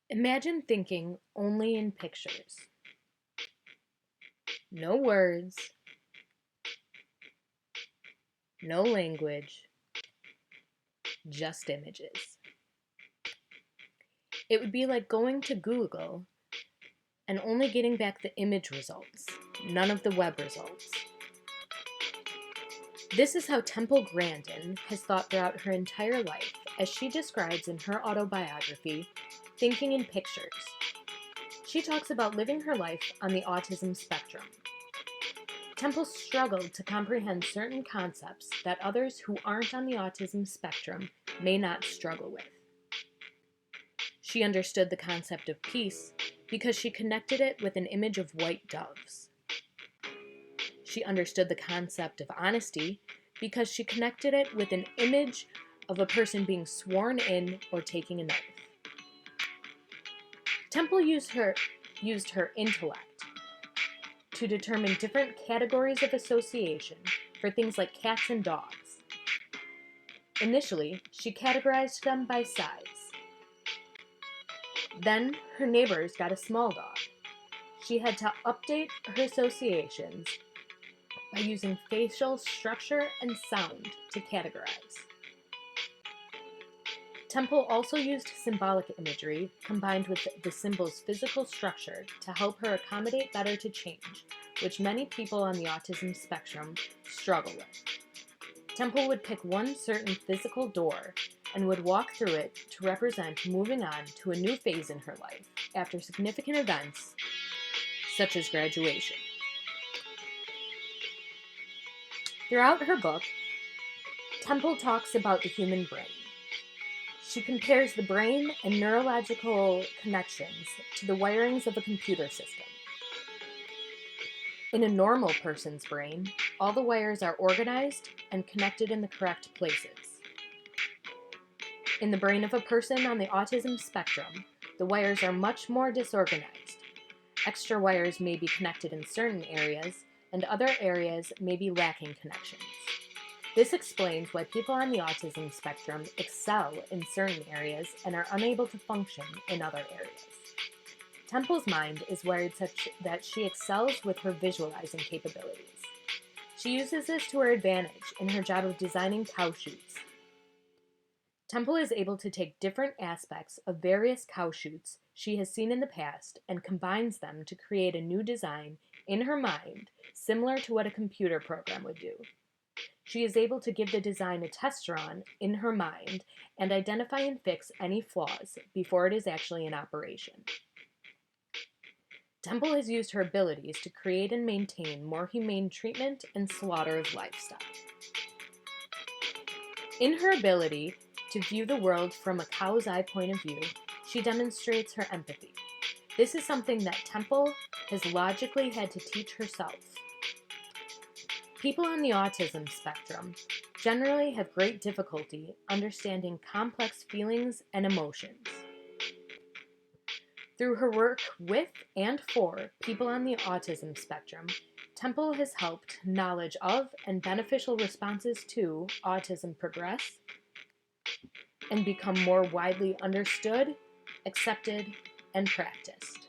Imagine thinking only in pictures. No words, no language, just images. It would be like going to Google and only getting back the image results, none of the web results. This is how Temple Grandin has thought throughout her entire life, as she describes in her autobiography, Thinking in Pictures. She talks about living her life on the autism spectrum. Temple struggled to comprehend certain concepts that others who aren't on the autism spectrum may not struggle with. She understood the concept of peace because she connected it with an image of white doves. She understood the concept of honesty because she connected it with an image of a person being sworn in or taking an oath. Temple used her intellect to determine different categories of association for things like cats and dogs. Initially, she categorized them by size. Then, her neighbors got a small dog. She had to update her associations by using facial structure and sound to categorize. Temple also used symbolic imagery combined with the symbol's physical structure to help her accommodate better to change, which many people on the autism spectrum struggle with. Temple would pick one certain physical door and would walk through it to represent moving on to a new phase in her life after significant events such as graduation. Throughout her book, Temple talks about the human brain. She compares the brain and neurological connections to the wirings of a computer system. In a normal person's brain, all the wires are organized and connected in the correct places. In the brain of a person on the autism spectrum, the wires are much more disorganized. Extra wires may be connected in certain areas, and other areas may be lacking connections. This explains why people on the autism spectrum excel in certain areas and are unable to function in other areas. Temple's mind is wired such that she excels with her visualizing capabilities. She uses this to her advantage in her job of designing cow chutes. Temple is able to take different aspects of various cow chutes she has seen in the past and combines them to create a new design in her mind, similar to what a computer program would do. She is able to give the design a test run in her mind and identify and fix any flaws before it is actually in operation. Temple has used her abilities to create and maintain more humane treatment and slaughter of livestock. In her ability to view the world from a cow's eye point of view, she demonstrates her empathy. This is something that Temple has logically had to teach herself. People on the autism spectrum generally have great difficulty understanding complex feelings and emotions. Through her work with and for people on the autism spectrum, Temple has helped knowledge of and beneficial responses to autism progress and become more widely understood, accepted, and practiced.